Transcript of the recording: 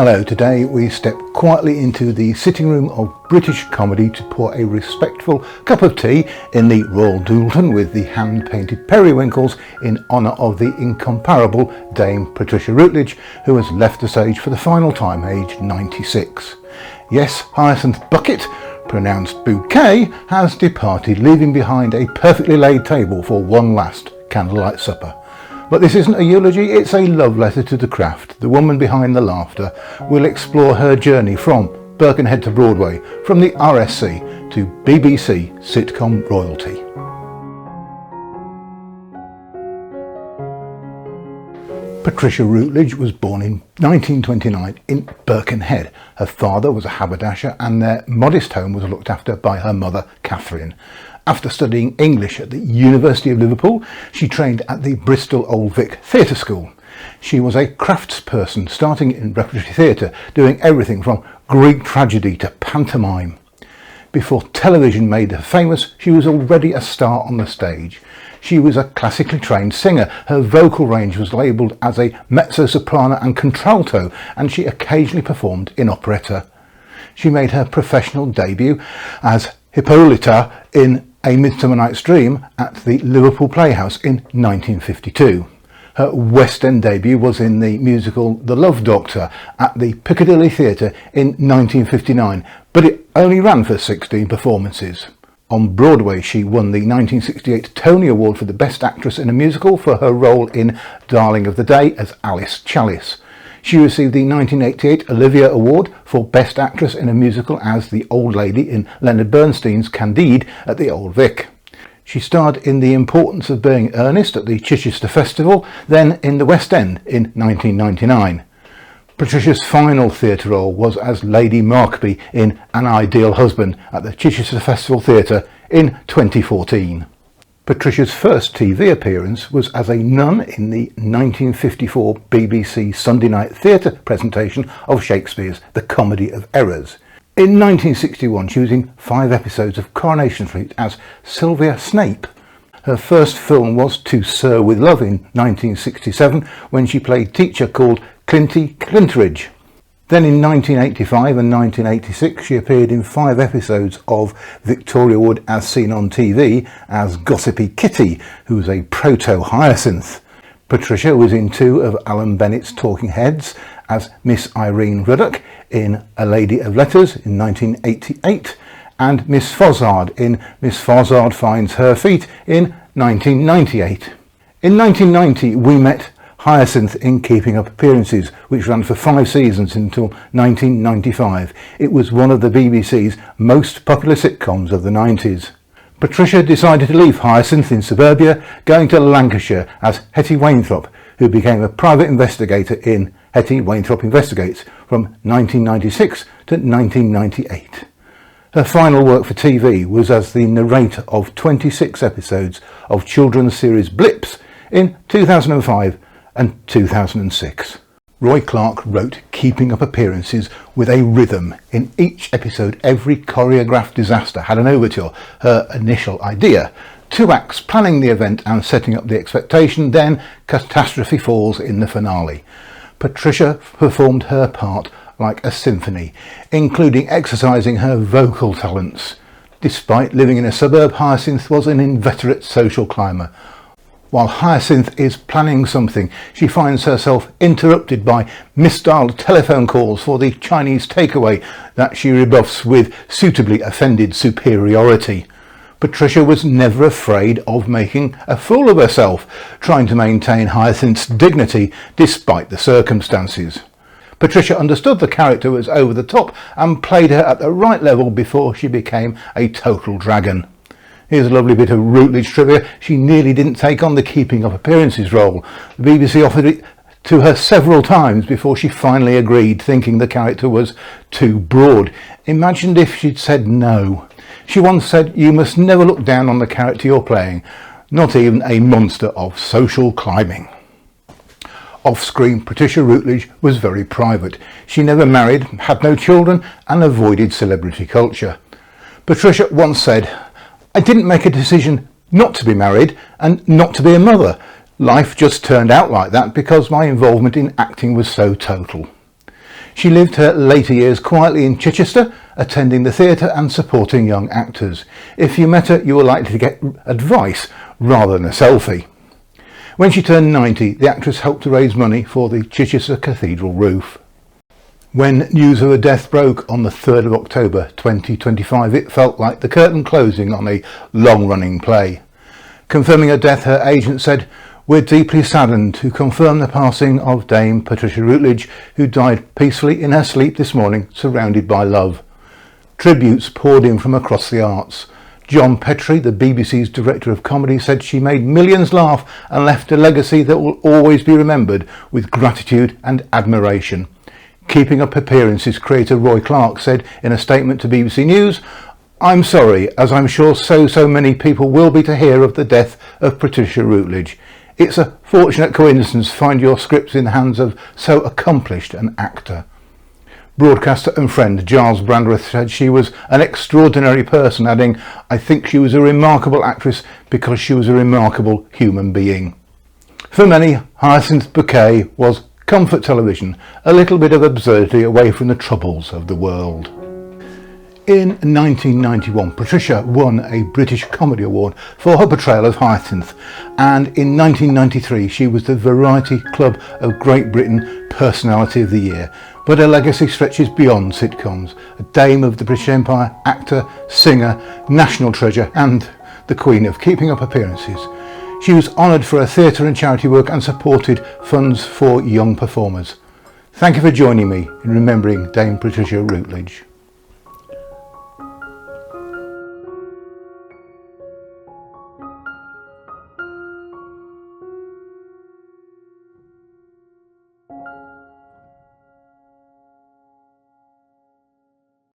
Hello, today we step quietly into the sitting room of British comedy to pour a respectful cup of tea in the Royal Doulton with the hand-painted periwinkles in honour of the incomparable Dame Patricia Routledge, who has left the stage for the final time, aged 96. Yes, Hyacinth Bucket, pronounced bouquet, has departed, leaving behind a perfectly laid table for one last candlelight supper. But this isn't a eulogy, it's a love letter to the craft. The woman behind the laughter will explore her journey from Birkenhead to Broadway, from the RSC to BBC sitcom royalty. Patricia Routledge was born in 1929 in Birkenhead. Her father was a haberdasher and their modest home was looked after by her mother, Catherine. After studying English at the University of Liverpool, she trained at the Bristol Old Vic Theatre School. She was a craftsperson, starting in repertory theatre, doing everything from Greek tragedy to pantomime. Before television made her famous, she was already a star on the stage. She was a classically trained singer. Her vocal range was labelled as a mezzo-soprano and contralto, and she occasionally performed in operetta. She made her professional debut as Hippolyta in A Midsummer Night's Dream at the Liverpool Playhouse in 1952. Her West End debut was in the musical The Love Doctor at the Piccadilly Theatre in 1959, but it only ran for 16 performances. On Broadway, she won the 1968 Tony Award for the Best Actress in a Musical for her role in Darling of the Day as Alice Chalice. She received the 1988 Olivia Award for Best Actress in a Musical as the Old Lady in Leonard Bernstein's Candide at the Old Vic. She starred in The Importance of Being Earnest at the Chichester Festival, then in the West End in 1999. Patricia's final theatre role was as Lady Markby in An Ideal Husband at the Chichester Festival Theatre in 2014. Patricia's first TV appearance was as a nun in the 1954 BBC Sunday night theatre presentation of Shakespeare's The Comedy of Errors. In 1961 she was in 5 episodes of Coronation Street as Sylvia Snape. Her first film was To Sir with Love in 1967 when she played teacher called Clinty Clintridge. Then in 1985 and 1986 she appeared in 5 episodes of Victoria Wood as Seen on TV as Gossipy Kitty, who was a proto-Hyacinth. Patricia was in 2 of Alan Bennett's Talking Heads as Miss Irene Ruddock in A Lady of Letters in 1988 and Miss Fozzard in Miss Fozzard Finds Her Feet in 1998. In 1990 we met Hyacinth in Keeping Up Appearances, which ran for 5 seasons until 1995. It was one of the BBC's most popular sitcoms of the 90s. Patricia decided to leave Hyacinth in suburbia, going to Lancashire as Hetty Wainthropp, who became a private investigator in Hetty Wainthropp Investigates from 1996 to 1998. Her final work for TV was as the narrator of 26 episodes of children's series Blips in 2005 and 2006. Roy Clark wrote Keeping Up Appearances with a rhythm. In each episode, every choreographed disaster had an overture, her initial idea. 2 acts planning the event and setting up the expectation, then catastrophe falls in the finale. Patricia performed her part like a symphony, including exercising her vocal talents. Despite living in a suburb, Hyacinth was an inveterate social climber. While Hyacinth is planning something, she finds herself interrupted by misdialed telephone calls for the Chinese takeaway that she rebuffs with suitably offended superiority. Patricia was never afraid of making a fool of herself, trying to maintain Hyacinth's dignity despite the circumstances. Patricia understood the character was over the top and played her at the right level before she became a total dragon. Here's a lovely bit of Routledge trivia. She nearly didn't take on the Keeping Up Appearances role. The BBC offered it to her several times before she finally agreed, thinking the character was too broad. Imagine if she'd said no. She once said, "You must never look down on the character you're playing, not even a monster of social climbing." Off-screen, Patricia Routledge was very private. She never married, had no children, and avoided celebrity culture. Patricia once said, "I didn't make a decision not to be married and not to be a mother. Life just turned out like that because my involvement in acting was so total." She lived her later years quietly in Chichester, attending the theatre and supporting young actors. If you met her, you were likely to get advice rather than a selfie. When she turned 90, the actress helped to raise money for the Chichester Cathedral roof. When news of her death broke on the 3rd of October 2025, it felt like the curtain closing on a long-running play. Confirming her death, her agent said, "We're deeply saddened to confirm the passing of Dame Patricia Routledge, who died peacefully in her sleep this morning, surrounded by love." Tributes poured in from across the arts. John Petrie, the BBC's director of comedy, said she made millions laugh and left a legacy that will always be remembered with gratitude and admiration. Keeping Up Appearances creator Roy Clark said in a statement to BBC News, "I'm sorry, as I'm sure so many people will be to hear of the death of Patricia Routledge. It's a fortunate coincidence to find your scripts in the hands of so accomplished an actor." Broadcaster and friend Giles Brandreth said she was an extraordinary person, adding, "I think she was a remarkable actress because she was a remarkable human being." For many, Hyacinth Bouquet was comfort television, a little bit of absurdity away from the troubles of the world. In 1991, Patricia won a British Comedy Award for her portrayal of Hyacinth, and in 1993 she was the Variety Club of Great Britain Personality of the Year. But her legacy stretches beyond sitcoms. A dame of the British Empire, actor, singer, national treasure, and the Queen of Keeping Up Appearances. She was honoured for her theatre and charity work and supported funds for young performers. Thank you for joining me in remembering Dame Patricia Routledge.